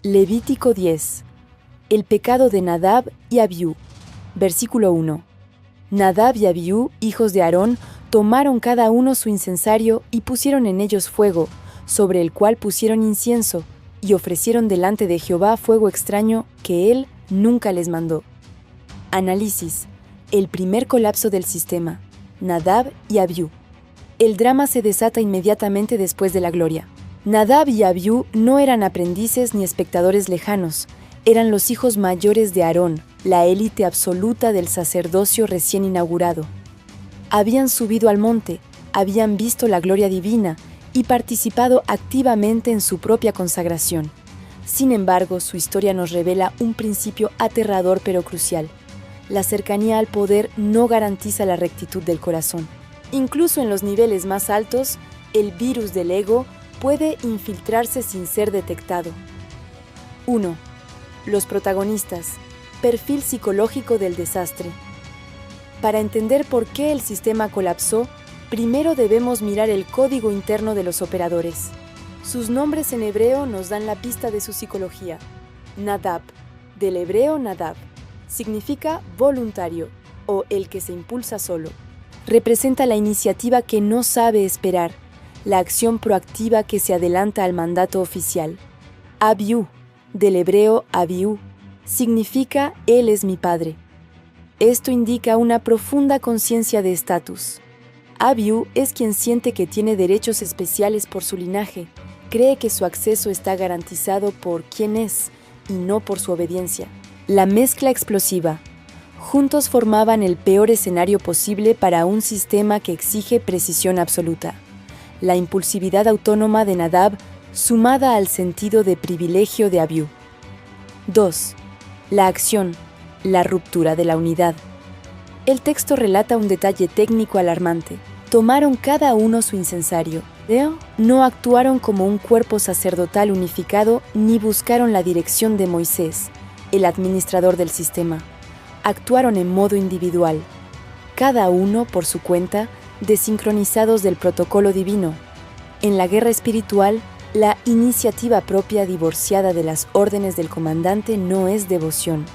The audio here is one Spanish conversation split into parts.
Levítico 10. El pecado de Nadab y Abiú. Versículo 1. Nadab y Abiú, hijos de Aarón, tomaron cada uno su incensario y pusieron en ellos fuego, sobre el cual pusieron incienso, y ofrecieron delante de Jehová fuego extraño que él nunca les mandó. Análisis. El primer colapso del sistema. Nadab y Abiú. El drama se desata inmediatamente después de la gloria. Nadab y Abiú no eran aprendices ni espectadores lejanos, eran los hijos mayores de Aarón, la élite absoluta del sacerdocio recién inaugurado. Habían subido al monte, habían visto la gloria divina y participado activamente en su propia consagración. Sin embargo, su historia nos revela un principio aterrador pero crucial. La cercanía al poder no garantiza la rectitud del corazón. Incluso en los niveles más altos, el virus del ego puede infiltrarse sin ser detectado. 1. Los protagonistas. Perfil psicológico del desastre. Para entender por qué el sistema colapsó, primero debemos mirar el código interno de los operadores. Sus nombres en hebreo nos dan la pista de su psicología. Nadab, del hebreo Nadab, significa voluntario o el que se impulsa solo. Representa la iniciativa que no sabe esperar, la acción proactiva que se adelanta al mandato oficial. Abiú, del hebreo Abiú, significa Él es mi padre. Esto indica una profunda conciencia de estatus. Abiú es quien siente que tiene derechos especiales por su linaje, cree que su acceso está garantizado por quién es y no por su obediencia. La mezcla explosiva. Juntos formaban el peor escenario posible para un sistema que exige precisión absoluta. La impulsividad autónoma de Nadab sumada al sentido de privilegio de Abiú. 2. La acción, la ruptura de la unidad. El texto relata un detalle técnico alarmante. Tomaron cada uno su incensario. No actuaron como un cuerpo sacerdotal unificado ni buscaron la dirección de Moisés, el administrador del sistema. Actuaron en modo individual, cada uno por su cuenta, desincronizados del protocolo divino. En la guerra espiritual, la iniciativa propia divorciada de las órdenes del comandante no es devoción,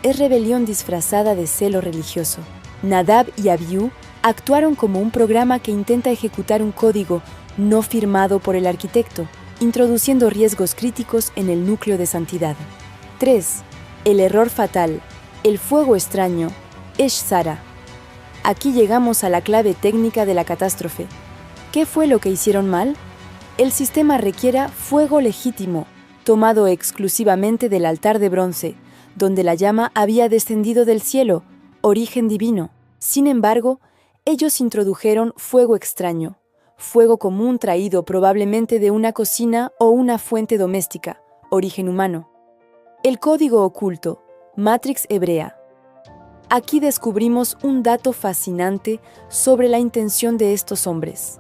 es rebelión disfrazada de celo religioso. Nadab y Abiú actuaron como un programa que intenta ejecutar un código no firmado por el arquitecto, introduciendo riesgos críticos en el núcleo de santidad. 3. El error fatal, el fuego extraño, Esh-Sara. Aquí llegamos a la clave técnica de la catástrofe. ¿Qué fue lo que hicieron mal? El sistema requiere fuego legítimo, tomado exclusivamente del altar de bronce, donde la llama había descendido del cielo, origen divino. Sin embargo, ellos introdujeron fuego extraño, fuego común traído probablemente de una cocina o una fuente doméstica, origen humano. El código oculto, Matrix hebrea. Aquí descubrimos un dato fascinante sobre la intención de estos hombres.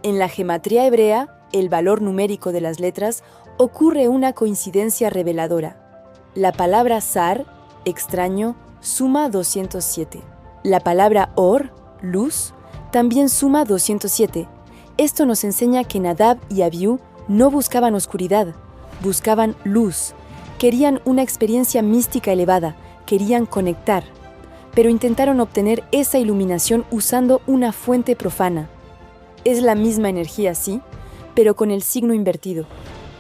En la gematría hebrea, el valor numérico de las letras, ocurre una coincidencia reveladora. La palabra Sar, extraño, suma 207. La palabra Or, luz, también suma 207. Esto nos enseña que Nadab y Abiú no buscaban oscuridad, buscaban luz. Querían una experiencia mística elevada, querían conectar, pero intentaron obtener esa iluminación usando una fuente profana. Es la misma energía, sí, pero con el signo invertido.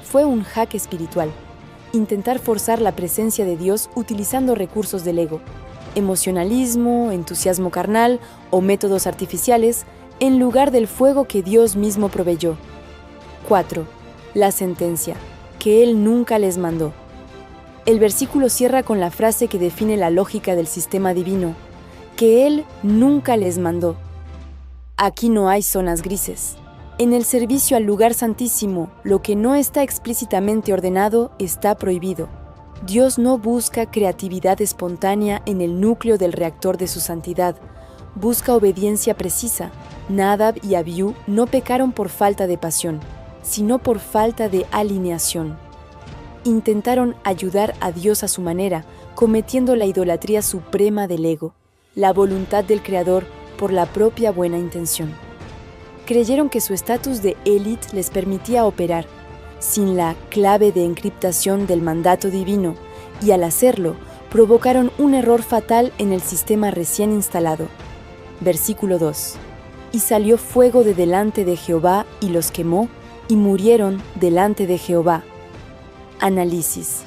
Fue un hack espiritual. Intentar forzar la presencia de Dios utilizando recursos del ego, emocionalismo, entusiasmo carnal o métodos artificiales, en lugar del fuego que Dios mismo proveyó. 4. La sentencia, que Él nunca les mandó. El versículo cierra con la frase que define la lógica del sistema divino, que Él nunca les mandó. Aquí no hay zonas grises. En el servicio al lugar santísimo, lo que no está explícitamente ordenado está prohibido. Dios no busca creatividad espontánea en el núcleo del reactor de su santidad, busca obediencia precisa. Nadab y Abiú no pecaron por falta de pasión, sino por falta de alineación. Intentaron ayudar a Dios a su manera, cometiendo la idolatría suprema del ego, la voluntad del Creador por la propia buena intención. Creyeron que su estatus de élite les permitía operar, sin la clave de encriptación del mandato divino, y al hacerlo, provocaron un error fatal en el sistema recién instalado. Versículo 2. Y salió fuego de delante de Jehová y los quemó, y murieron delante de Jehová. Análisis.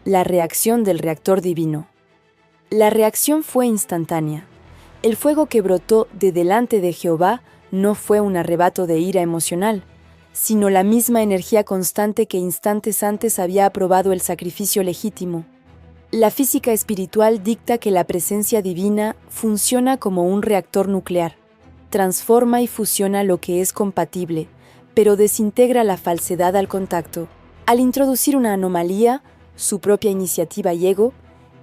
La reacción del reactor divino. La reacción fue instantánea. El fuego que brotó de delante de Jehová no fue un arrebato de ira emocional, sino la misma energía constante que instantes antes había aprobado el sacrificio legítimo. La física espiritual dicta que la presencia divina funciona como un reactor nuclear. Transforma y fusiona lo que es compatible, pero desintegra la falsedad al contacto. Al introducir una anomalía, su propia iniciativa y ego,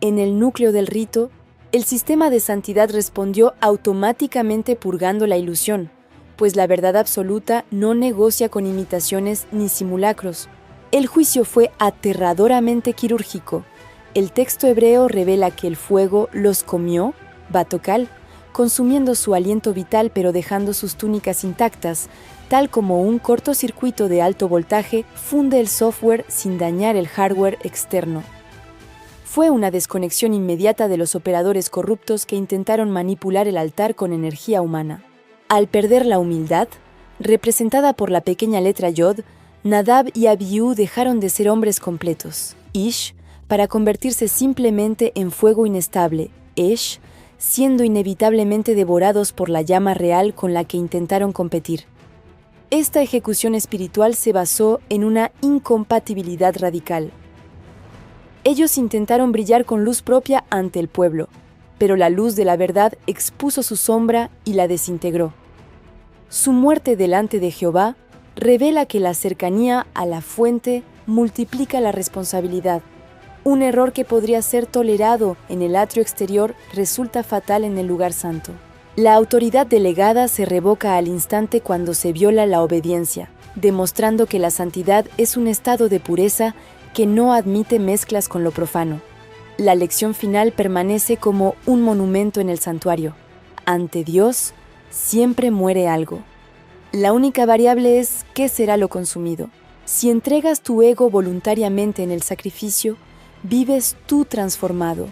en el núcleo del rito, el sistema de santidad respondió automáticamente purgando la ilusión, pues la verdad absoluta no negocia con imitaciones ni simulacros. El juicio fue aterradoramente quirúrgico. El texto hebreo revela que el fuego los comió, batokal, consumiendo su aliento vital pero dejando sus túnicas intactas, tal como un cortocircuito de alto voltaje funde el software sin dañar el hardware externo. Fue una desconexión inmediata de los operadores corruptos que intentaron manipular el altar con energía humana. Al perder la humildad, representada por la pequeña letra Yod, Nadab y Abiú dejaron de ser hombres completos, Ish, para convertirse simplemente en fuego inestable, Esh, siendo inevitablemente devorados por la llama real con la que intentaron competir. Esta ejecución espiritual se basó en una incompatibilidad radical. Ellos intentaron brillar con luz propia ante el pueblo, pero la luz de la verdad expuso su sombra y la desintegró. Su muerte delante de Jehová revela que la cercanía a la fuente multiplica la responsabilidad. Un error que podría ser tolerado en el atrio exterior resulta fatal en el lugar santo. La autoridad delegada se revoca al instante cuando se viola la obediencia, demostrando que la santidad es un estado de pureza que no admite mezclas con lo profano. La lección final permanece como un monumento en el santuario. Ante Dios, siempre muere algo. La única variable es qué será lo consumido. Si entregas tu ego voluntariamente en el sacrificio, vives tú transformado.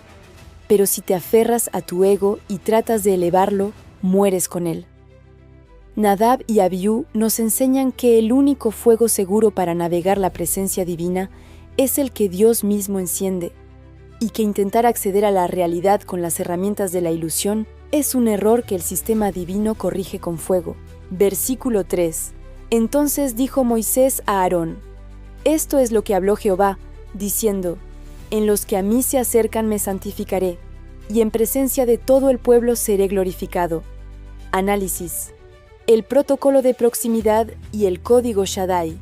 Pero si te aferras a tu ego y tratas de elevarlo, mueres con él. Nadab y Abiú nos enseñan que el único fuego seguro para navegar la presencia divina es el que Dios mismo enciende, y que intentar acceder a la realidad con las herramientas de la ilusión es un error que el sistema divino corrige con fuego. Versículo 3. Entonces dijo Moisés a Aarón: Esto es lo que habló Jehová, diciendo: En los que a mí se acercan me santificaré, y en presencia de todo el pueblo seré glorificado. Análisis. El protocolo de proximidad y el código Shaddai.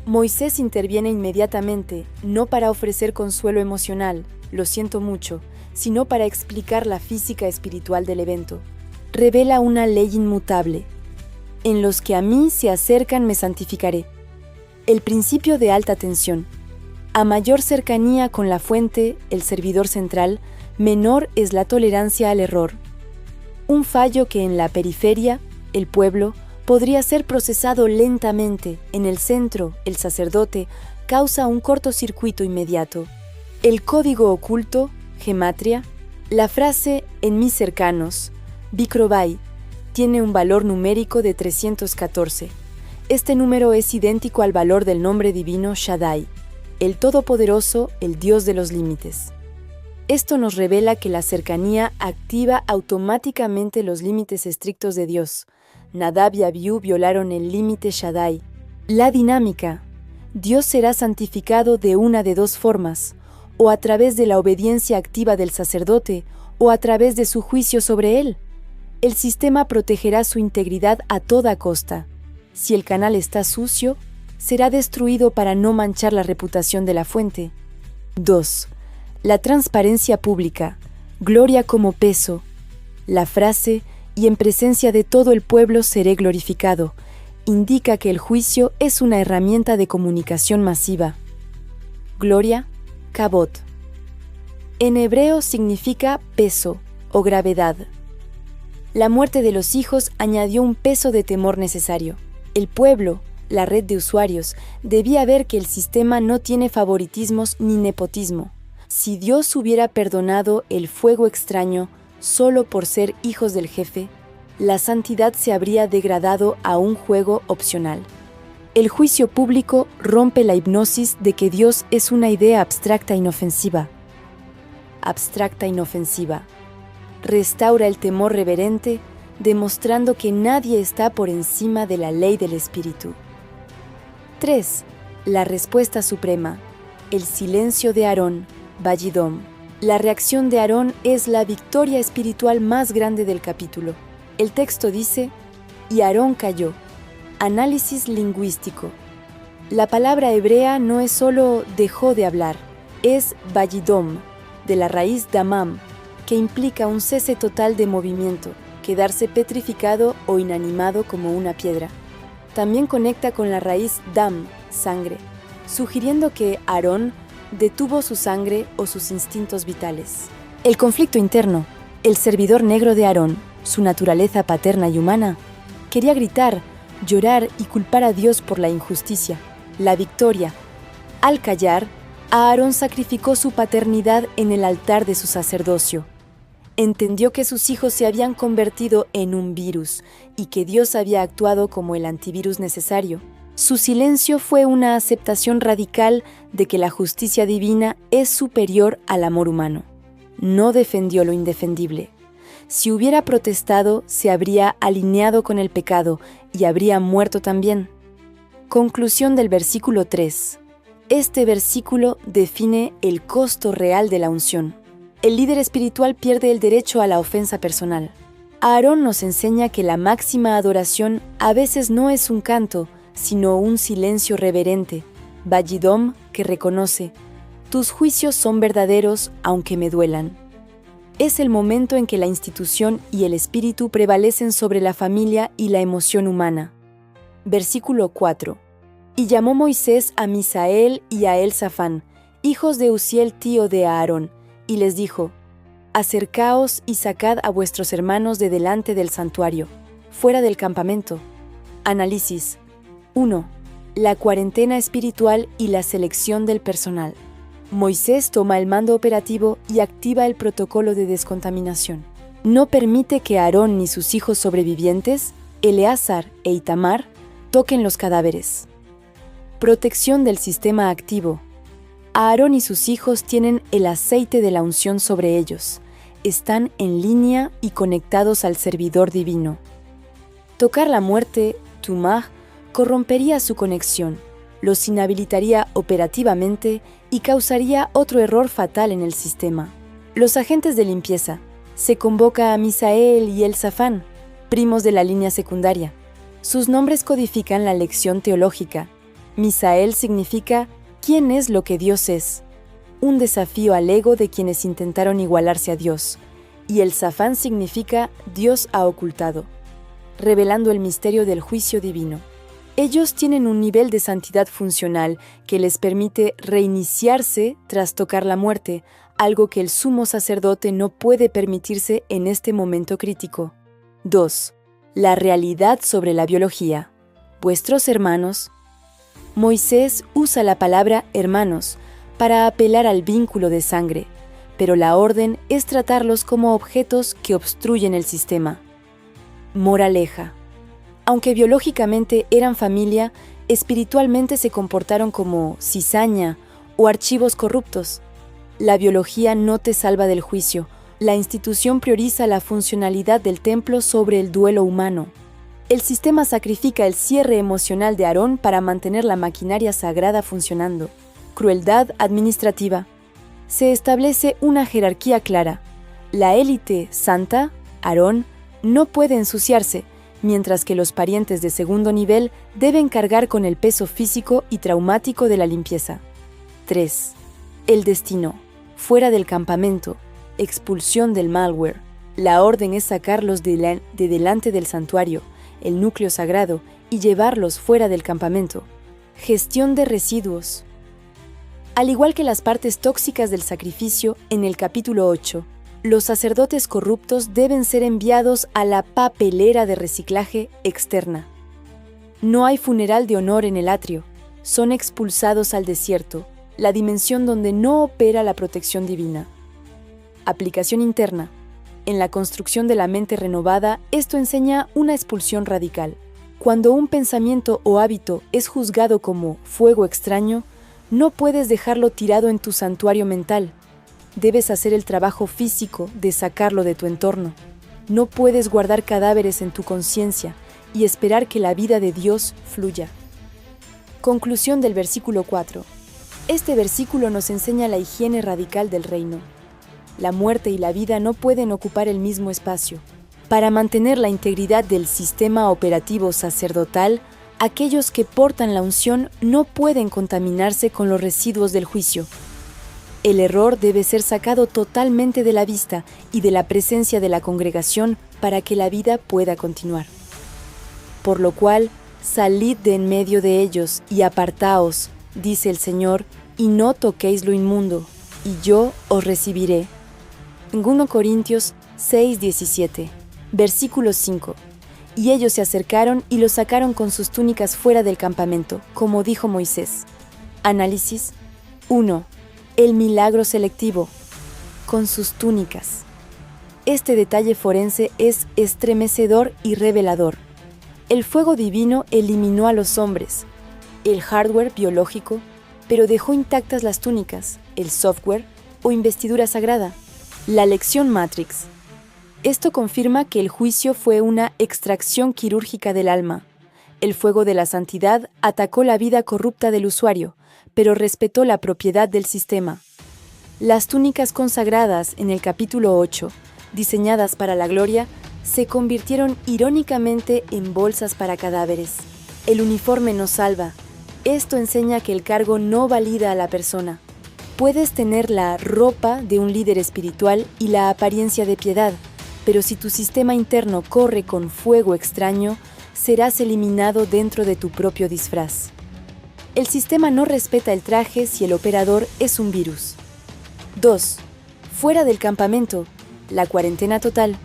Moisés interviene inmediatamente, no para ofrecer consuelo emocional, lo siento mucho, sino para explicar la física espiritual del evento. Revela una ley inmutable. En los que a mí se acercan me santificaré. El principio de alta tensión. A mayor cercanía con la fuente, el servidor central, menor es la tolerancia al error. Un fallo que en la periferia, el pueblo, podría ser procesado lentamente. En el centro, el sacerdote, causa un cortocircuito inmediato. El código oculto, gematria, la frase en mis cercanos, Bikrobai, tiene un valor numérico de 314. Este número es idéntico al valor del nombre divino Shaddai, el Todopoderoso, el Dios de los límites. Esto nos revela que la cercanía activa automáticamente los límites estrictos de Dios. Nadab y Abiú violaron el límite Shaddai. La dinámica. Dios será santificado de una de dos formas, o a través de la obediencia activa del sacerdote, o a través de su juicio sobre él. El sistema protegerá su integridad a toda costa. Si el canal está sucio, será destruido para no manchar la reputación de la fuente. 2. La transparencia pública. Gloria como peso. La frase, y en presencia de todo el pueblo seré glorificado, indica que el juicio es una herramienta de comunicación masiva. Gloria, kabot. En hebreo significa peso o gravedad. La muerte de los hijos añadió un peso de temor necesario. El pueblo, la red de usuarios, debía ver que el sistema no tiene favoritismos ni nepotismo. Si Dios hubiera perdonado el fuego extraño solo por ser hijos del jefe, la santidad se habría degradado a un juego opcional. El juicio público rompe la hipnosis de que Dios es una idea abstracta e inofensiva. Restaura el temor reverente, demostrando que nadie está por encima de la ley del Espíritu. 3. La respuesta suprema. El silencio de Aarón, Vayidom. La reacción de Aarón es la victoria espiritual más grande del capítulo. El texto dice, y Aarón calló. Análisis lingüístico. La palabra hebrea no es solo dejó de hablar, es Vayidom, de la raíz damam, que implica un cese total de movimiento, quedarse petrificado o inanimado como una piedra. También conecta con la raíz dam, sangre, sugiriendo que Aarón detuvo su sangre o sus instintos vitales. El conflicto interno, el servidor negro de Aarón, su naturaleza paterna y humana, quería gritar, llorar y culpar a Dios por la injusticia, la victoria. Al callar, Aarón sacrificó su paternidad en el altar de su sacerdocio. Entendió que sus hijos se habían convertido en un virus y que Dios había actuado como el antivirus necesario. Su silencio fue una aceptación radical de que la justicia divina es superior al amor humano. No defendió lo indefendible. Si hubiera protestado, se habría alineado con el pecado y habría muerto también. Conclusión del versículo 3. Este versículo define el costo real de la unción. El líder espiritual pierde el derecho a la ofensa personal. Aarón nos enseña que la máxima adoración a veces no es un canto, sino un silencio reverente, Vayidom, que reconoce, tus juicios son verdaderos aunque me duelan. Es el momento en que la institución y el espíritu prevalecen sobre la familia y la emoción humana. Versículo 4. Y llamó Moisés a Misael y a Elzafán, hijos de Uziel tío de Aarón, y les dijo, acercaos y sacad a vuestros hermanos de delante del santuario, fuera del campamento. Análisis. 1. La cuarentena espiritual y la selección del personal. Moisés toma el mando operativo y activa el protocolo de descontaminación. No permite que Aarón ni sus hijos sobrevivientes, Eleazar e Itamar, toquen los cadáveres. Protección del sistema activo. Aarón y sus hijos tienen el aceite de la unción sobre ellos. Están en línea y conectados al servidor divino. Tocar la muerte, tumah, corrompería su conexión, los inhabilitaría operativamente y causaría otro error fatal en el sistema. Los agentes de limpieza. Se convoca a Misael y Elzafán, primos de la línea secundaria. Sus nombres codifican la lección teológica. Misael significa ¿quién es lo que Dios es? Un desafío al ego de quienes intentaron igualarse a Dios. Y Elzafán significa Dios ha ocultado, revelando el misterio del juicio divino. Ellos tienen un nivel de santidad funcional que les permite reiniciarse tras tocar la muerte, algo que el sumo sacerdote no puede permitirse en este momento crítico. 2. La realidad sobre la biología. Vuestros hermanos. Moisés usa la palabra hermanos para apelar al vínculo de sangre, pero la orden es tratarlos como objetos que obstruyen el sistema. Moraleja. Aunque biológicamente eran familia, espiritualmente se comportaron como cizaña o archivos corruptos. La biología no te salva del juicio. La institución prioriza la funcionalidad del templo sobre el duelo humano. El sistema sacrifica el cierre emocional de Aarón para mantener la maquinaria sagrada funcionando. Crueldad administrativa. Se establece una jerarquía clara. La élite santa, Aarón, no puede ensuciarse, mientras que los parientes de segundo nivel deben cargar con el peso físico y traumático de la limpieza. 3. El destino. Fuera del campamento. Expulsión del malware. La orden es sacarlos de delante del santuario, el núcleo sagrado, y llevarlos fuera del campamento. Gestión de residuos. Al igual que las partes tóxicas del sacrificio en el capítulo 8, los sacerdotes corruptos deben ser enviados a la papelera de reciclaje externa. No hay funeral de honor en el atrio. Son expulsados al desierto, la dimensión donde no opera la protección divina. Aplicación interna. En la construcción de la mente renovada, esto enseña una expulsión radical. Cuando un pensamiento o hábito es juzgado como fuego extraño, no puedes dejarlo tirado en tu santuario mental. Debes hacer el trabajo físico de sacarlo de tu entorno. No puedes guardar cadáveres en tu conciencia y esperar que la vida de Dios fluya. Conclusión del versículo 4. Este versículo nos enseña la higiene radical del reino. La muerte y la vida no pueden ocupar el mismo espacio. Para mantener la integridad del sistema operativo sacerdotal, aquellos que portan la unción no pueden contaminarse con los residuos del juicio. El error debe ser sacado totalmente de la vista y de la presencia de la congregación para que la vida pueda continuar. Por lo cual, salid de en medio de ellos y apartaos, dice el Señor, y no toquéis lo inmundo, y yo os recibiré. En 1 Corintios 6:17, versículo 5. Y ellos se acercaron y los sacaron con sus túnicas fuera del campamento, como dijo Moisés. Análisis 1. El milagro selectivo. Con sus túnicas. Este detalle forense es estremecedor y revelador. El fuego divino eliminó a los hombres, el hardware biológico, pero dejó intactas las túnicas, el software o investidura sagrada. La lección Matrix. Esto confirma que el juicio fue una extracción quirúrgica del alma. El fuego de la santidad atacó la vida corrupta del usuario, pero respetó la propiedad del sistema. Las túnicas consagradas en el capítulo 8, diseñadas para la gloria, se convirtieron irónicamente en bolsas para cadáveres. El uniforme nos salva. Esto enseña que el cargo no valida a la persona. Puedes tener la ropa de un líder espiritual y la apariencia de piedad, pero si tu sistema interno corre con fuego extraño, serás eliminado dentro de tu propio disfraz. El sistema no respeta el traje si el operador es un virus. 2. Fuera del campamento, la cuarentena total.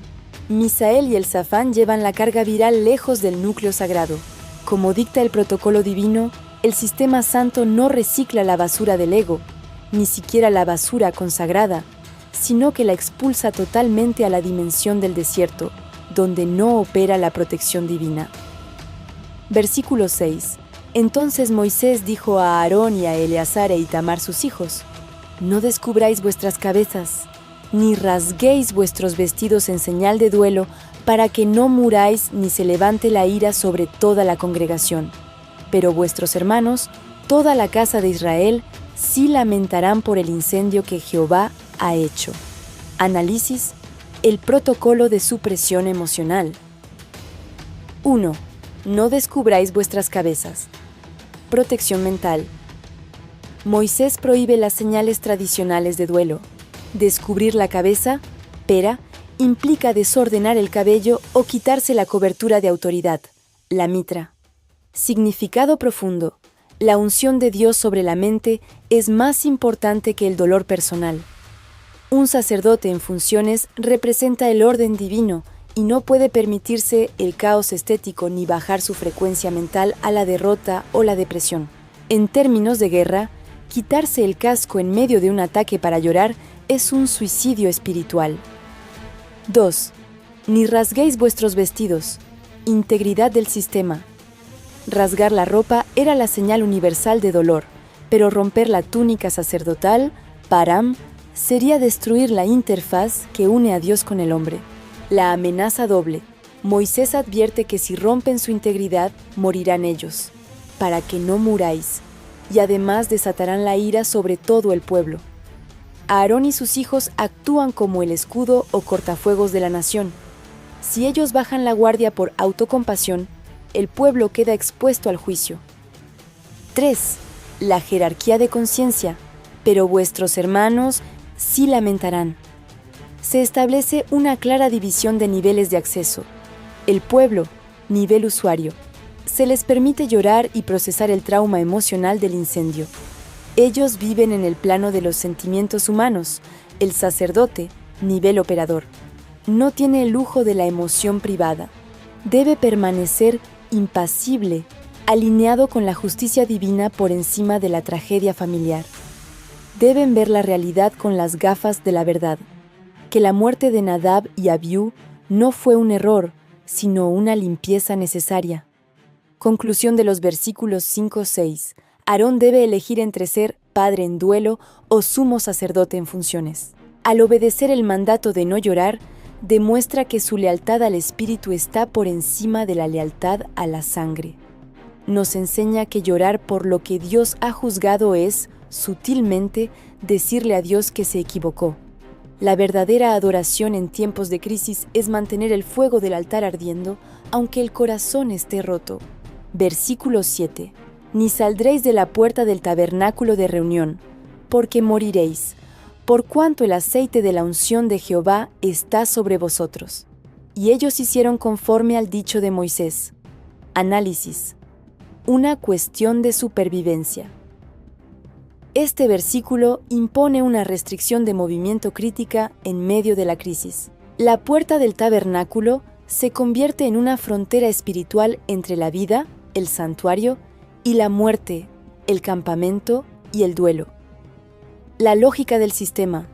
Misael y el Safán llevan la carga viral lejos del núcleo sagrado. Como dicta el protocolo divino, el sistema santo no recicla la basura del ego, ni siquiera la basura consagrada, sino que la expulsa totalmente a la dimensión del desierto, donde no opera la protección divina. Versículo 6. Entonces Moisés dijo a Aarón y a Eleazar e Itamar sus hijos: No descubráis vuestras cabezas, ni rasguéis vuestros vestidos en señal de duelo, para que no muráis ni se levante la ira sobre toda la congregación. Pero vuestros hermanos, toda la casa de Israel, sí lamentarán por el incendio que Jehová ha hecho. Análisis: el protocolo de supresión emocional. 1. No descubráis vuestras cabezas. Protección mental. Moisés prohíbe las señales tradicionales de duelo. Descubrir la cabeza, pera, implica desordenar el cabello o quitarse la cobertura de autoridad, la mitra. Significado profundo. La unción de Dios sobre la mente es más importante que el dolor personal. Un sacerdote en funciones representa el orden divino y no puede permitirse el caos estético ni bajar su frecuencia mental a la derrota o la depresión. En términos de guerra, quitarse el casco en medio de un ataque para llorar es un suicidio espiritual. 2. Ni rasguéis vuestros vestidos. Integridad del sistema. Rasgar la ropa era la señal universal de dolor, pero romper la túnica sacerdotal, param, sería destruir la interfaz que une a Dios con el hombre. La amenaza doble. Moisés advierte que si rompen su integridad, morirán ellos, para que no muráis, y además desatarán la ira sobre todo el pueblo. Aarón y sus hijos actúan como el escudo o cortafuegos de la nación. Si ellos bajan la guardia por autocompasión, el pueblo queda expuesto al juicio. 3. La jerarquía de conciencia, pero vuestros hermanos sí lamentarán. Se establece una clara división de niveles de acceso. El pueblo, nivel usuario. Se les permite llorar y procesar el trauma emocional del incendio. Ellos viven en el plano de los sentimientos humanos. El sacerdote, nivel operador, no tiene el lujo de la emoción privada. Debe permanecer impasible, alineado con la justicia divina por encima de la tragedia familiar. Deben ver la realidad con las gafas de la verdad, que la muerte de Nadab y Abiú no fue un error, sino una limpieza necesaria. Conclusión de los versículos 5-6. Aarón debe elegir entre ser padre en duelo o sumo sacerdote en funciones. Al obedecer el mandato de no llorar, demuestra que su lealtad al Espíritu está por encima de la lealtad a la sangre. Nos enseña que llorar por lo que Dios ha juzgado es, sutilmente, decirle a Dios que se equivocó. La verdadera adoración en tiempos de crisis es mantener el fuego del altar ardiendo, aunque el corazón esté roto. Versículo 7. Ni saldréis de la puerta del tabernáculo de reunión, porque moriréis, por cuanto el aceite de la unción de Jehová está sobre vosotros. Y ellos hicieron conforme al dicho de Moisés. Análisis. Una cuestión de supervivencia. Este versículo impone una restricción de movimiento crítica en medio de la crisis. La puerta del tabernáculo se convierte en una frontera espiritual entre la vida, el santuario, y la muerte, el campamento y el duelo. La lógica del sistema.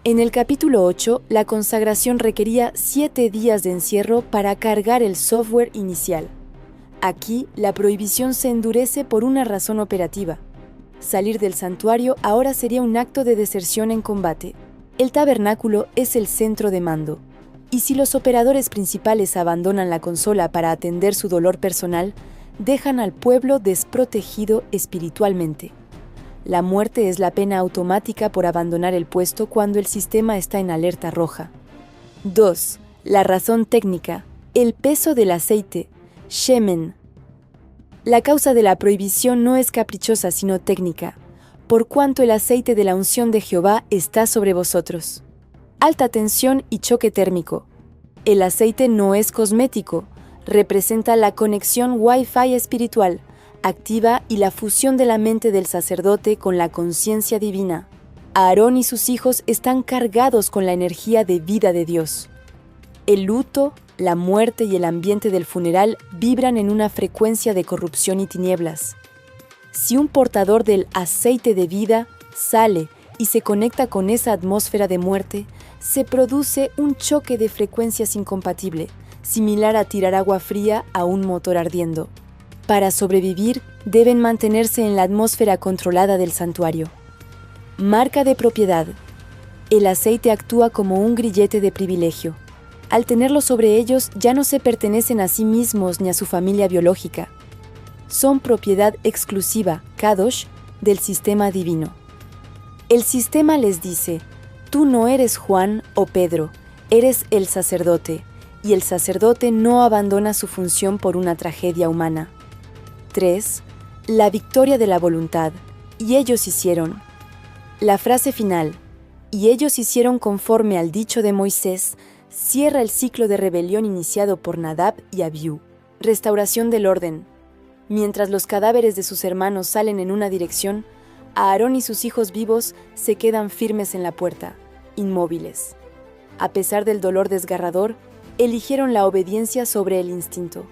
En el capítulo 8, la consagración requería 7 días de encierro para cargar el software inicial. Aquí, la prohibición se endurece por una razón operativa. Salir del santuario ahora sería un acto de deserción en combate. El tabernáculo es el centro de mando. Y si los operadores principales abandonan la consola para atender su dolor personal, dejan al pueblo desprotegido espiritualmente. La muerte es la pena automática por abandonar el puesto cuando el sistema está en alerta roja. 2. La razón técnica. El peso del aceite. Shemen. La causa de la prohibición no es caprichosa sino técnica, por cuanto el aceite de la unción de Jehová está sobre vosotros. Alta tensión y choque térmico. El aceite no es cosmético, representa la conexión Wi-Fi espiritual, activa y la fusión de la mente del sacerdote con la conciencia divina. Aarón y sus hijos están cargados con la energía de vida de Dios. El luto, la muerte y el ambiente del funeral vibran en una frecuencia de corrupción y tinieblas. Si un portador del aceite de vida sale y se conecta con esa atmósfera de muerte, se produce un choque de frecuencias incompatible, similar a tirar agua fría a un motor ardiendo. Para sobrevivir, deben mantenerse en la atmósfera controlada del santuario. Marca de propiedad. El aceite actúa como un grillete de privilegio. Al tenerlo sobre ellos, ya no se pertenecen a sí mismos ni a su familia biológica. Son propiedad exclusiva, kadosh, del sistema divino. El sistema les dice, tú no eres Juan o Pedro, eres el sacerdote, y el sacerdote no abandona su función por una tragedia humana. 3. La victoria de la voluntad, y ellos hicieron. La frase final, y ellos hicieron conforme al dicho de Moisés, cierra el ciclo de rebelión iniciado por Nadab y Abiú. Restauración del orden. Mientras los cadáveres de sus hermanos salen en una dirección, Aarón y sus hijos vivos se quedan firmes en la puerta, inmóviles. A pesar del dolor desgarrador, eligieron la obediencia sobre el instinto.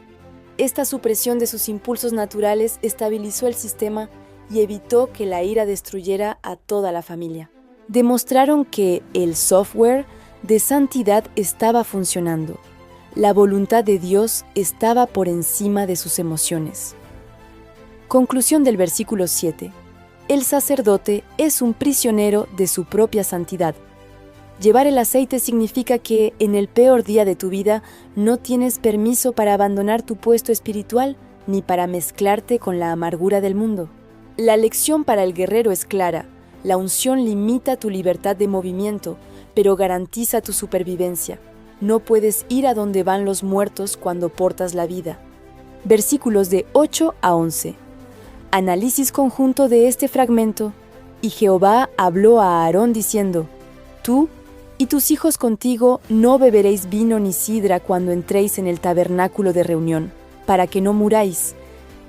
Esta supresión de sus impulsos naturales estabilizó el sistema y evitó que la ira destruyera a toda la familia. Demostraron que el software de santidad estaba funcionando. La voluntad de Dios estaba por encima de sus emociones. Conclusión del versículo 7. El sacerdote es un prisionero de su propia santidad. Llevar el aceite significa que en el peor día de tu vida no tienes permiso para abandonar tu puesto espiritual ni para mezclarte con la amargura del mundo. La lección para el guerrero es clara. La unción limita tu libertad de movimiento, pero garantiza tu supervivencia. No puedes ir a donde van los muertos cuando portas la vida. Versículos de 8 a 11. Análisis conjunto de este fragmento. Y Jehová habló a Aarón diciendo, tú y tus hijos contigo no beberéis vino ni sidra cuando entréis en el tabernáculo de reunión, para que no muráis.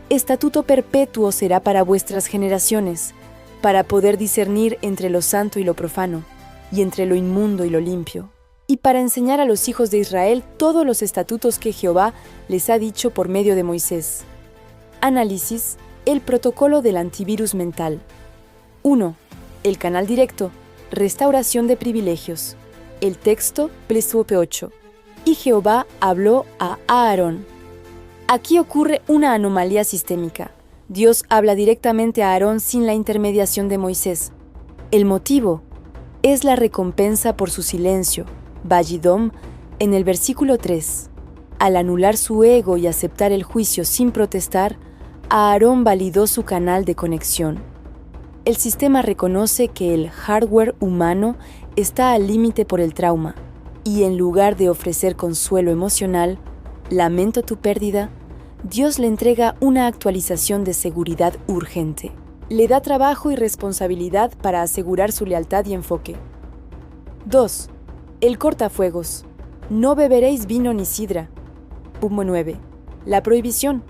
Estatuto perpetuo será para vuestras generaciones, para poder discernir entre lo santo y lo profano, y entre lo inmundo y lo limpio. y para enseñar a los hijos de Israel todos los estatutos que Jehová les ha dicho por medio de Moisés. Análisis: el protocolo del antivirus mental. 1. El canal directo: restauración de privilegios. El texto: Plesuope 8. Y Jehová habló a Aarón. Aquí ocurre una anomalía sistémica. Dios habla directamente a Aarón sin la intermediación de Moisés. El motivo es la recompensa por su silencio, Vayidom, en el versículo 3. Al anular su ego y aceptar el juicio sin protestar, Aarón validó su canal de conexión. El sistema reconoce que el hardware humano está al límite por el trauma, y en lugar de ofrecer consuelo emocional, lamento tu pérdida, Dios le entrega una actualización de seguridad urgente. Le da trabajo y responsabilidad para asegurar su lealtad y enfoque. 2. El cortafuegos: no beberéis vino ni sidra. Punto 9. La prohibición: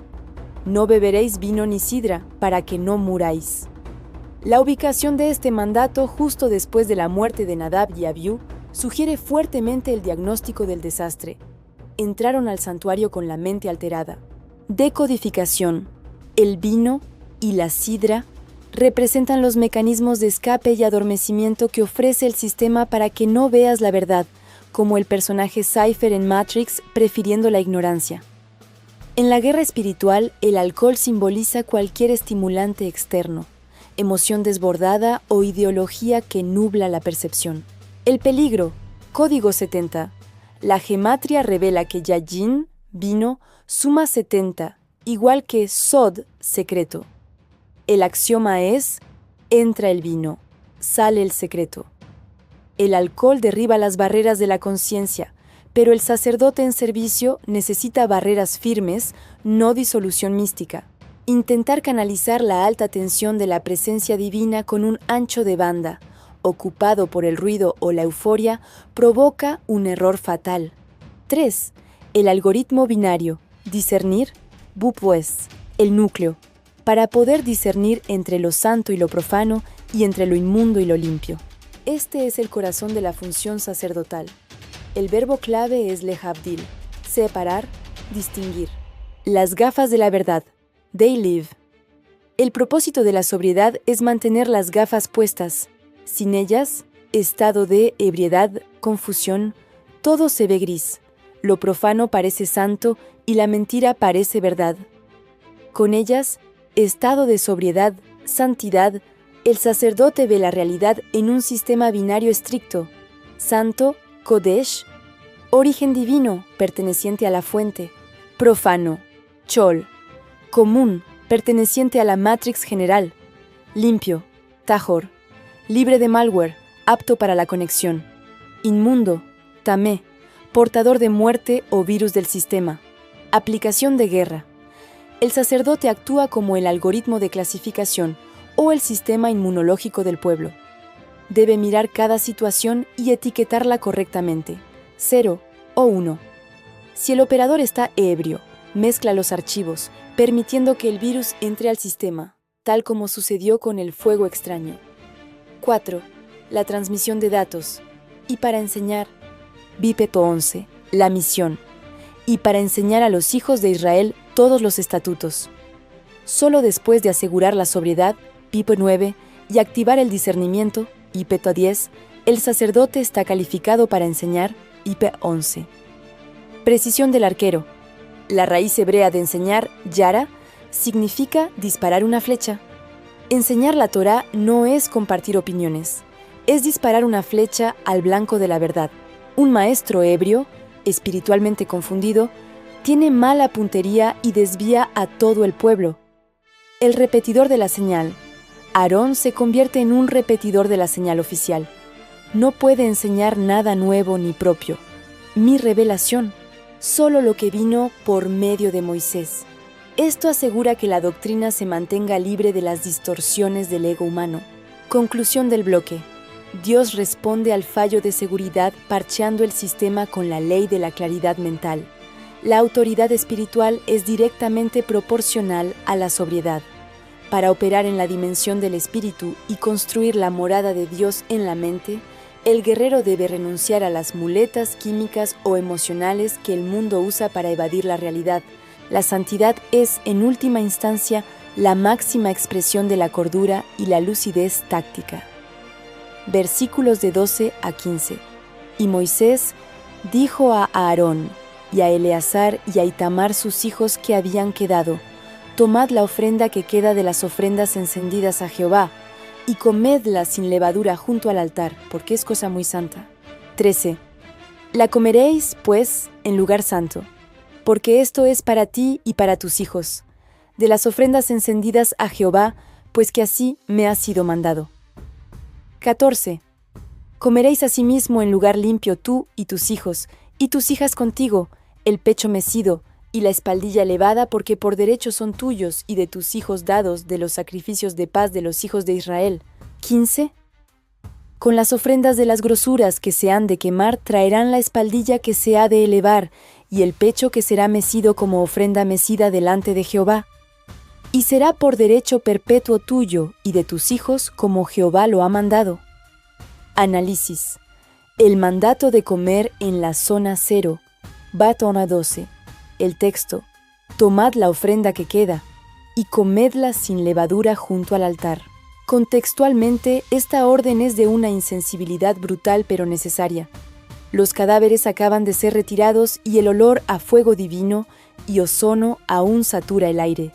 no beberéis vino ni sidra, para que no muráis. La ubicación de este mandato justo después de la muerte de Nadab y Abiú sugiere fuertemente el diagnóstico del desastre. Entraron al santuario con la mente alterada. Decodificación: el vino y la sidra representan los mecanismos de escape y adormecimiento que ofrece el sistema para que no veas la verdad, como el personaje Cypher en Matrix prefiriendo la ignorancia. En la guerra espiritual, el alcohol simboliza cualquier estimulante externo, emoción desbordada o ideología que nubla la percepción. El peligro: Código 70. La gematria revela que Yayin, vino, suma 70, igual que Sod, secreto. El axioma es: entra el vino, sale el secreto. El alcohol derriba las barreras de la conciencia, pero el sacerdote en servicio necesita barreras firmes, no disolución mística. Intentar canalizar la alta tensión de la presencia divina con un ancho de banda, ocupado por el ruido o la euforia, provoca un error fatal. 3. El algoritmo binario: discernir, pues, el núcleo, para poder discernir entre lo santo y lo profano y entre lo inmundo y lo limpio. Este es el corazón de la función sacerdotal. El verbo clave es lehavdil, separar, distinguir. Las gafas de la verdad: they live. El propósito de la sobriedad es mantener las gafas puestas. Sin ellas, estado de ebriedad, confusión, todo se ve gris. Lo profano parece santo y la mentira parece verdad. Con ellas, estado de sobriedad, santidad, el sacerdote ve la realidad en un sistema binario estricto: santo, Kodesh, origen divino, perteneciente a la fuente; profano, Chol, común, perteneciente a la matrix general; limpio, Tahor, libre de malware, apto para la conexión; inmundo, Tamé, portador de muerte o virus del sistema. Aplicación de guerra: el sacerdote actúa como el algoritmo de clasificación o el sistema inmunológico del pueblo. Debe mirar cada situación y etiquetarla correctamente, 0 o 1. Si el operador está ebrio, mezcla los archivos, permitiendo que el virus entre al sistema, tal como sucedió con el fuego extraño. 4. La transmisión de datos. Y para enseñar, Bípeto 11, la misión. Y para enseñar a los hijos de Israel todos los estatutos. Solo después de asegurar la sobriedad, Pipe 9, y activar el discernimiento, Ipeto 10, el sacerdote está calificado para enseñar, Ipe 11. Precisión del arquero. La raíz hebrea de enseñar, Yara, significa disparar una flecha. Enseñar la Torá no es compartir opiniones, es disparar una flecha al blanco de la verdad. Un maestro ebrio, espiritualmente confundido, tiene mala puntería y desvía a todo el pueblo. El repetidor de la señal. Aarón se convierte en un repetidor de la señal oficial. No puede enseñar nada nuevo ni propio. Mi revelación, solo lo que vino por medio de Moisés. Esto asegura que la doctrina se mantenga libre de las distorsiones del ego humano. Conclusión del bloque. Dios responde al fallo de seguridad parcheando el sistema con la ley de la claridad mental. La autoridad espiritual es directamente proporcional a la sobriedad. Para operar en la dimensión del espíritu y construir la morada de Dios en la mente, El guerrero debe renunciar a las muletas químicas o emocionales que el mundo usa para evadir la realidad. La santidad es, en última instancia, la máxima expresión de la cordura y la lucidez táctica. Versículos de 12 a 15. Y Moisés dijo a Aarón y a Eleazar y a Itamar sus hijos que habían quedado: tomad la ofrenda que queda de las ofrendas encendidas a Jehová, y comedla sin levadura junto al altar, porque es cosa muy santa. 13. La comeréis, pues, en lugar santo, porque esto es para ti y para tus hijos, de las ofrendas encendidas a Jehová, pues que así me ha sido mandado. 14. Comeréis asimismo en lugar limpio tú y tus hijos, y tus hijas contigo, el pecho mecido y la espaldilla elevada, porque por derecho son tuyos y de tus hijos dados de los sacrificios de paz de los hijos de Israel. 15. Con las ofrendas de las grosuras que se han de quemar traerán la espaldilla que se ha de elevar, y el pecho que será mecido como ofrenda mecida delante de Jehová. Y será por derecho perpetuo tuyo y de tus hijos, como Jehová lo ha mandado. Análisis. El mandato de comer en la zona 0. Batona 12. El texto: tomad la ofrenda que queda, y comedla sin levadura junto al altar. Contextualmente, esta orden es de una insensibilidad brutal pero necesaria. Los cadáveres acaban de ser retirados y el olor a fuego divino y ozono aún satura el aire.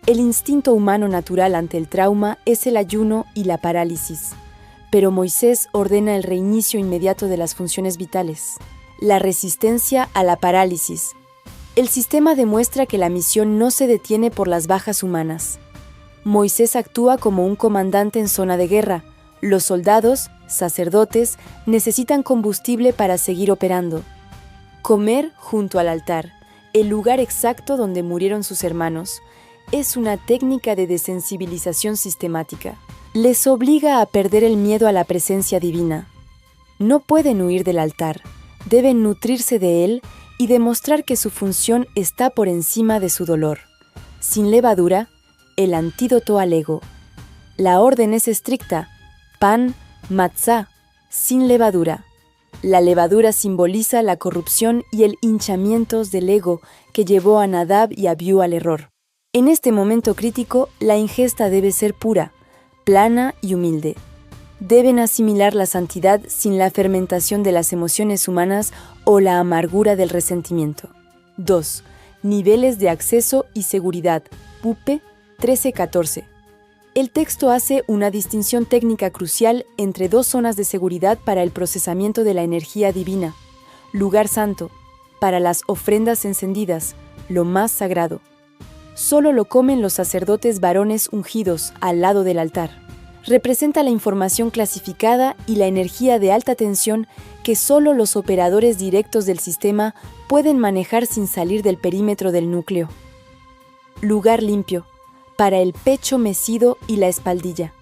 El instinto humano natural ante el trauma es el ayuno y la parálisis, pero Moisés ordena el reinicio inmediato de las funciones vitales. La resistencia a la parálisis. El sistema demuestra que la misión no se detiene por las bajas humanas. Moisés actúa como un comandante en zona de guerra. Los soldados, sacerdotes, necesitan combustible para seguir operando. Comer junto al altar, el lugar exacto donde murieron sus hermanos, es una técnica de desensibilización sistemática. Les obliga a perder el miedo a la presencia divina. No pueden huir del altar, deben nutrirse de él y demostrar que su función está por encima de su dolor. Sin levadura, el antídoto al ego. La orden es estricta: pan, matzá, sin levadura. La levadura simboliza la corrupción y el hinchamiento del ego que llevó a Nadab y Abiú al error. En este momento crítico, la ingesta debe ser pura, plana y humilde. Deben asimilar la santidad sin la fermentación de las emociones humanas o la amargura del resentimiento. 2. Niveles de acceso y seguridad. Pupe 13-14. El texto hace una distinción técnica crucial entre dos zonas de seguridad para el procesamiento de la energía divina. Lugar santo, para las ofrendas encendidas, lo más sagrado. Solo lo comen los sacerdotes varones ungidos al lado del altar. Representa la información clasificada y la energía de alta tensión que solo los operadores directos del sistema pueden manejar sin salir del perímetro del núcleo. Lugar limpio, para el pecho mecido y la espaldilla.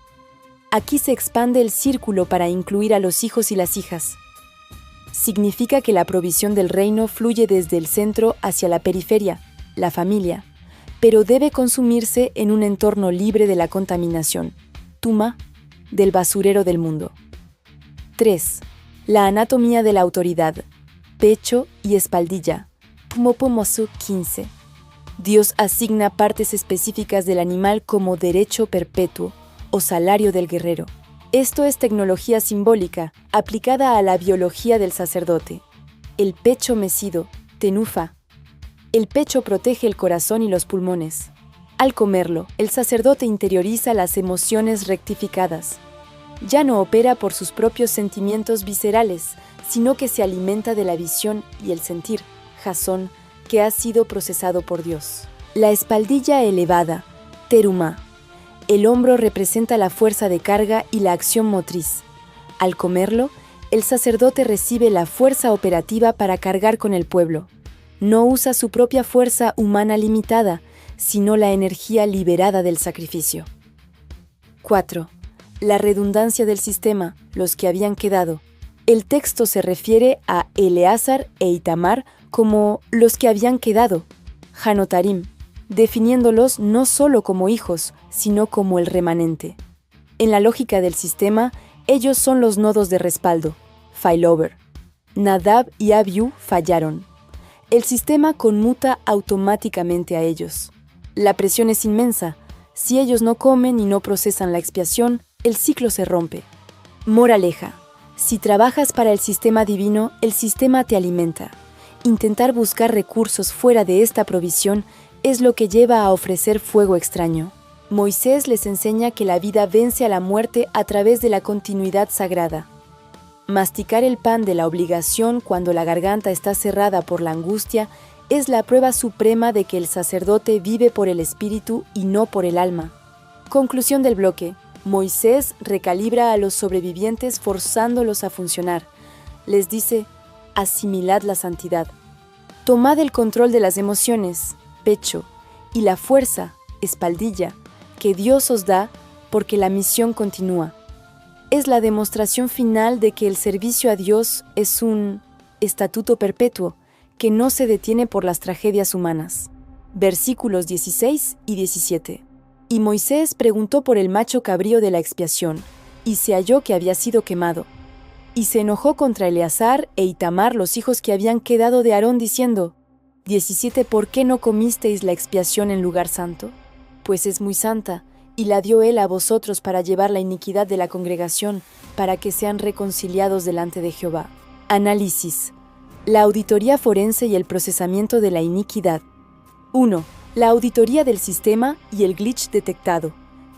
Aquí se expande el círculo para incluir a los hijos y las hijas. Significa que la provisión del reino fluye desde el centro hacia la periferia, la familia, pero debe consumirse en un entorno libre de la contaminación. Tuma, del basurero del mundo. 3. La anatomía de la autoridad. Pecho y espaldilla. Pumopomosu 15. Dios asigna partes específicas del animal como derecho perpetuo o salario del guerrero. Esto es tecnología simbólica aplicada a la biología del sacerdote. El pecho mecido, tenufa. El pecho protege el corazón y los pulmones. Al comerlo, el sacerdote interioriza las emociones rectificadas. Ya no opera por sus propios sentimientos viscerales, sino que se alimenta de la visión y el sentir, jasón, que ha sido procesado por Dios. La espaldilla elevada, teruma. El hombro representa la fuerza de carga y la acción motriz. Al comerlo, el sacerdote recibe la fuerza operativa para cargar con el pueblo. No usa su propia fuerza humana limitada, sino la energía liberada del sacrificio. 4. La redundancia del sistema, los que habían quedado. El texto se refiere a Eleazar e Itamar como los que habían quedado, Hanotarim, definiéndolos no solo como hijos, sino como el remanente. En la lógica del sistema, Ellos son los nodos de respaldo, failover. Nadab y Abiú fallaron. El sistema conmuta automáticamente a ellos. La presión es inmensa. Si ellos no comen y no procesan la expiación, el ciclo se rompe. Moraleja: si trabajas para el sistema divino, el sistema te alimenta. Intentar buscar recursos fuera de esta provisión es lo que lleva a ofrecer fuego extraño. Moisés les enseña que la vida vence a la muerte a través de la continuidad sagrada. Masticar el pan de la obligación cuando la garganta está cerrada por la angustia es la prueba suprema de que el sacerdote vive por el espíritu y no por el alma. Conclusión del bloque. Moisés recalibra a los sobrevivientes forzándolos a funcionar. Les dice: asimilad la santidad. Tomad el control de las emociones, pecho, y la fuerza, espaldilla, que Dios os da porque la misión continúa. Es la demostración final de que el servicio a Dios es un estatuto perpetuo que no se detiene por las tragedias humanas. Versículos 16 y 17. Y Moisés preguntó por el macho cabrío de la expiación, y se halló que había sido quemado. Y se enojó contra Eleazar e Itamar, los hijos que habían quedado de Aarón, diciendo: 17. ¿Por qué no comisteis la expiación en lugar santo? Pues es muy santa, y la dio él a vosotros para llevar la iniquidad de la congregación, para que sean reconciliados delante de Jehová. Análisis: la auditoría forense y el procesamiento de la iniquidad. 1. La auditoría del sistema y el glitch detectado.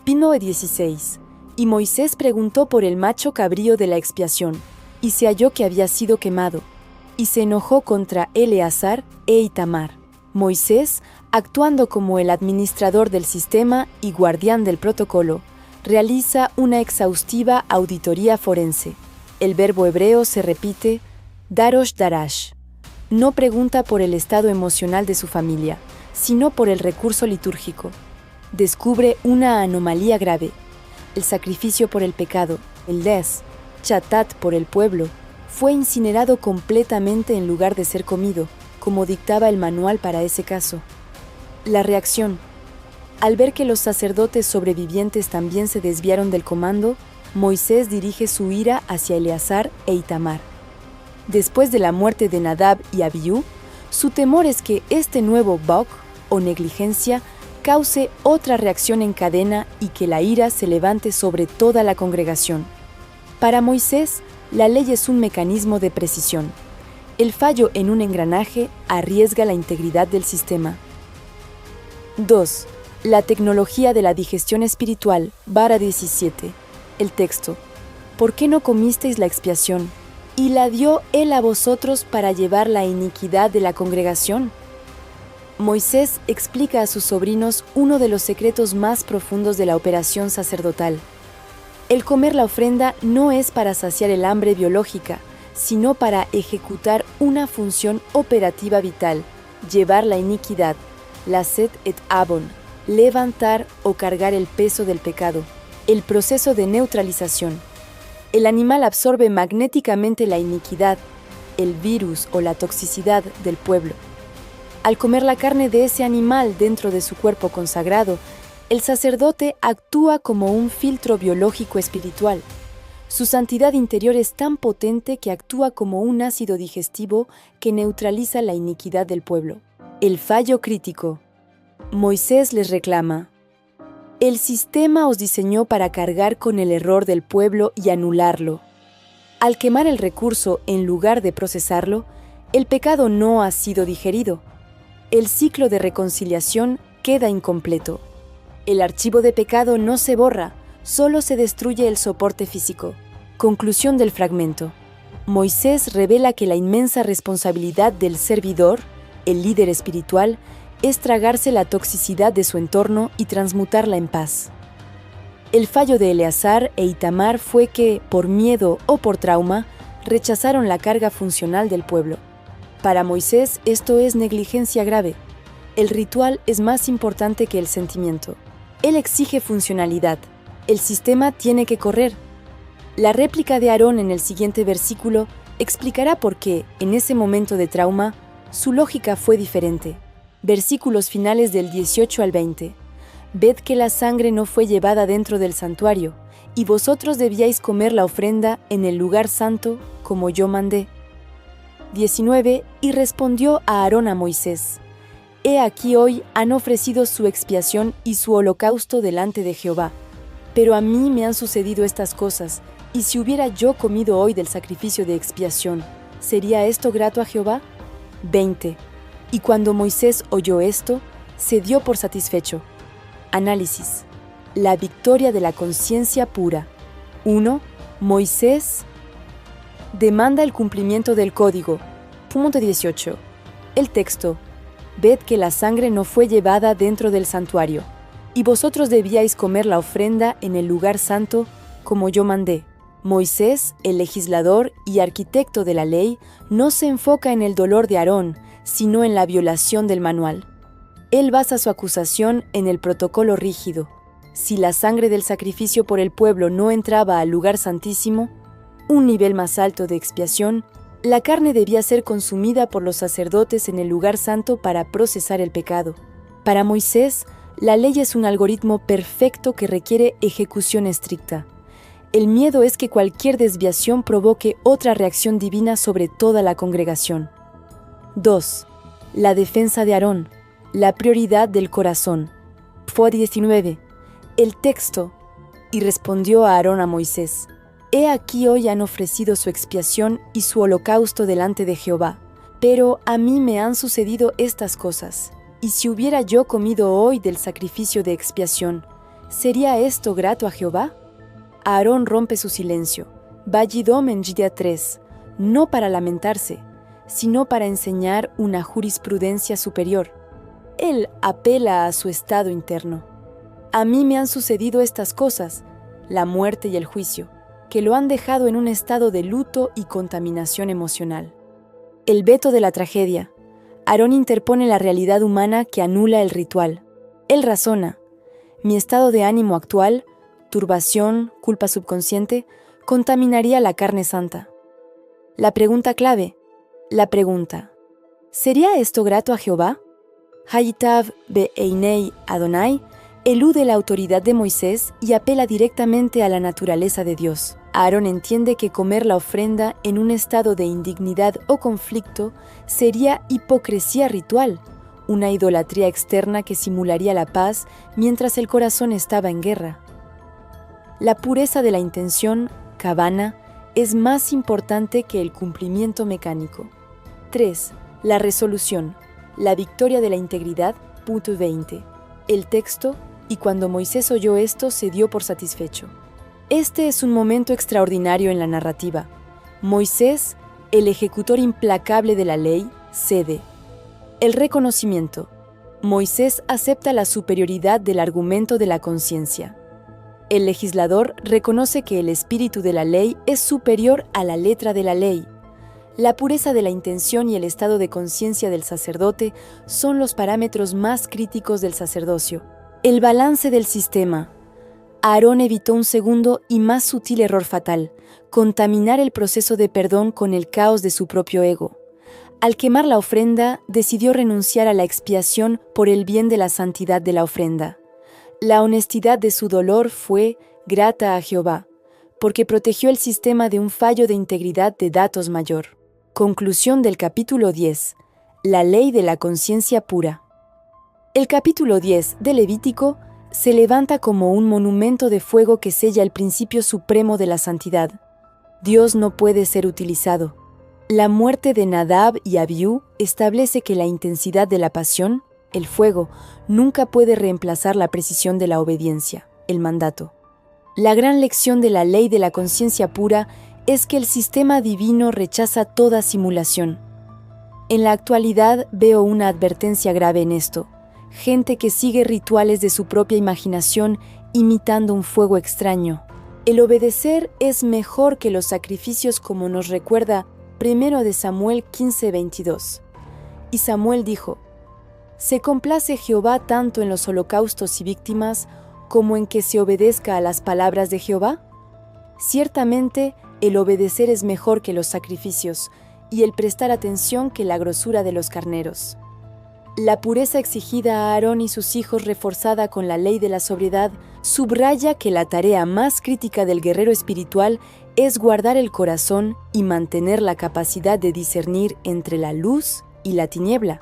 Pino 16. Y Moisés preguntó por el macho cabrío de la expiación, y se halló que había sido quemado, y se enojó contra Eleazar e Itamar. Moisés, actuando como el administrador del sistema y guardián del protocolo, realiza una exhaustiva auditoría forense. El verbo hebreo se repite, darosh darash. No pregunta por el estado emocional de su familia, sino por el recurso litúrgico. Descubre una anomalía grave. El sacrificio por el pecado, el des, chatat por el pueblo, fue incinerado completamente en lugar de ser comido, como dictaba el manual para ese caso. La reacción. Al ver que los sacerdotes sobrevivientes también se desviaron del comando, Moisés dirige su ira hacia Eleazar e Itamar. Después de la muerte de Nadab y Abiú, su temor es que este nuevo bok o negligencia cause otra reacción en cadena y que la ira se levante sobre toda la congregación. Para Moisés, la ley es un mecanismo de precisión. El fallo en un engranaje arriesga la integridad del sistema. 2. La tecnología de la digestión espiritual, vara 17. El texto. ¿Por qué no comisteis la expiación? Y la dio él a vosotros para llevar la iniquidad de la congregación. Moisés explica a sus sobrinos uno de los secretos más profundos de la operación sacerdotal. El comer la ofrenda no es para saciar el hambre biológica, sino para ejecutar una función operativa vital, llevar la iniquidad, lasset et abon, levantar o cargar el peso del pecado, el proceso de neutralización. El animal absorbe magnéticamente la iniquidad, el virus o la toxicidad del pueblo. Al comer la carne de ese animal dentro de su cuerpo consagrado, el sacerdote actúa como un filtro biológico espiritual. Su santidad interior es tan potente que actúa como un ácido digestivo que neutraliza la iniquidad del pueblo. El fallo crítico. Moisés les reclama: el sistema os diseñó para cargar con el error del pueblo y anularlo. Al quemar el recurso en lugar de procesarlo, el pecado no ha sido digerido. El ciclo de reconciliación queda incompleto. El archivo de pecado no se borra, solo se destruye el soporte físico. Conclusión del fragmento. Moisés revela que la inmensa responsabilidad del servidor, el líder espiritual, es tragarse la toxicidad de su entorno y transmutarla en paz. El fallo de Eleazar e Itamar fue que, por miedo o por trauma, rechazaron la carga funcional del pueblo. Para Moisés, esto es negligencia grave. El ritual es más importante que el sentimiento. Él exige funcionalidad. El sistema tiene que correr. La réplica de Aarón en el siguiente versículo explicará por qué, en ese momento de trauma, su lógica fue diferente. Versículos finales del 18 al 20. Ved que la sangre no fue llevada dentro del santuario, y vosotros debíais comer la ofrenda en el lugar santo, como yo mandé. 19. Y respondió Aarón a Moisés: He aquí hoy han ofrecido su expiación y su holocausto delante de Jehová. Pero a mí me han sucedido estas cosas, y si hubiera yo comido hoy del sacrificio de expiación, ¿sería esto grato a Jehová? 20. Y cuando Moisés oyó esto, se dio por satisfecho. Análisis. La victoria de la conciencia pura. 1. Moisés demanda el cumplimiento del código. Punto 18. El texto. Ved que la sangre no fue llevada dentro del santuario, y vosotros debíais comer la ofrenda en el lugar santo, como yo mandé. Moisés, el legislador y arquitecto de la ley, no se enfoca en el dolor de Aarón, sino en la violación del manual. Él basa su acusación en el protocolo rígido. Si la sangre del sacrificio por el pueblo no entraba al lugar santísimo, un nivel más alto de expiación, la carne debía ser consumida por los sacerdotes en el lugar santo para procesar el pecado. Para Moisés, la ley es un algoritmo perfecto que requiere ejecución estricta. El miedo es que cualquier desviación provoque otra reacción divina sobre toda la congregación. 2. La defensa de Aarón, la prioridad del corazón. Fue 19. El texto. Y respondió Aarón a Moisés: He aquí hoy han ofrecido su expiación y su holocausto delante de Jehová, pero a mí me han sucedido estas cosas. Y si hubiera yo comido hoy del sacrificio de expiación, ¿sería esto grato a Jehová? Aarón rompe su silencio. Vayidom en Judea 3, no para lamentarse, sino para enseñar una jurisprudencia superior. Él apela a su estado interno. A mí me han sucedido estas cosas, la muerte y el juicio, que lo han dejado en un estado de luto y contaminación emocional. El veto de la tragedia. Aarón interpone la realidad humana que anula el ritual. Él razona: mi estado de ánimo actual, turbación, culpa subconsciente, contaminaría la carne santa. La pregunta clave. La pregunta: ¿sería esto grato a Jehová? Hayitav be'einei Adonai elude la autoridad de Moisés y apela directamente a la naturaleza de Dios. Aarón entiende que comer la ofrenda en un estado de indignidad o conflicto sería hipocresía ritual, una idolatría externa que simularía la paz mientras el corazón estaba en guerra. La pureza de la intención, kavana, es más importante que el cumplimiento mecánico. 3. La resolución, la victoria de la integridad. Punto 20. El texto. Y cuando Moisés oyó esto, se dio por satisfecho. Este es un momento extraordinario en la narrativa. Moisés, el ejecutor implacable de la ley, cede. El reconocimiento. Moisés acepta la superioridad del argumento de la conciencia. El legislador reconoce que el espíritu de la ley es superior a la letra de la ley. La pureza de la intención y el estado de conciencia del sacerdote son los parámetros más críticos del sacerdocio. El balance del sistema. Aarón evitó un segundo y más sutil error fatal: contaminar el proceso de perdón con el caos de su propio ego. Al quemar la ofrenda, decidió renunciar a la expiación por el bien de la santidad de la ofrenda. La honestidad de su dolor fue grata a Jehová, porque protegió el sistema de un fallo de integridad de datos mayor. Conclusión del capítulo 10. La ley de la conciencia pura. El capítulo 10 de Levítico se levanta como un monumento de fuego que sella el principio supremo de la santidad. Dios no puede ser utilizado. La muerte de Nadab y Abiú establece que la intensidad de la pasión, el fuego, nunca puede reemplazar la precisión de la obediencia, el mandato. La gran lección de la ley de la conciencia pura es que el sistema divino rechaza toda simulación. En la actualidad veo una advertencia grave en esto: gente que sigue rituales de su propia imaginación imitando un fuego extraño. El obedecer es mejor que los sacrificios, como nos recuerda 1 de Samuel 15:22. Y Samuel dijo: ¿se complace Jehová tanto en los holocaustos y víctimas como en que se obedezca a las palabras de Jehová? Ciertamente, el obedecer es mejor que los sacrificios, y el prestar atención que la grosura de los carneros. La pureza exigida a Aarón y sus hijos, reforzada con la ley de la sobriedad, subraya que la tarea más crítica del guerrero espiritual es guardar el corazón y mantener la capacidad de discernir entre la luz y la tiniebla.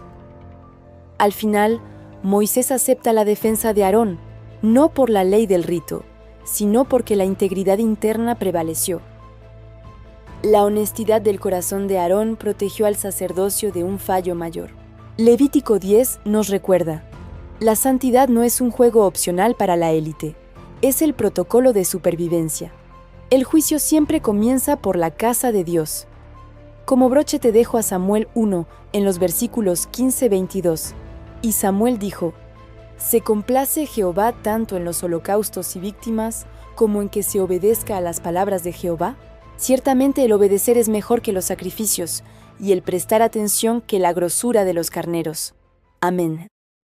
Al final, Moisés acepta la defensa de Aarón, no por la ley del rito, sino porque la integridad interna prevaleció. La honestidad del corazón de Aarón protegió al sacerdocio de un fallo mayor. Levítico 10 nos recuerda: la santidad no es un juego opcional para la élite, es el protocolo de supervivencia. El juicio siempre comienza por la casa de Dios. Como broche te dejo a Samuel 1 en los versículos 15-22. Y Samuel dijo: «Se complace Jehová tanto en los holocaustos y víctimas como en que se obedezca a las palabras de Jehová. Ciertamente el obedecer es mejor que los sacrificios, y el prestar atención que la grosura de los carneros». Amén.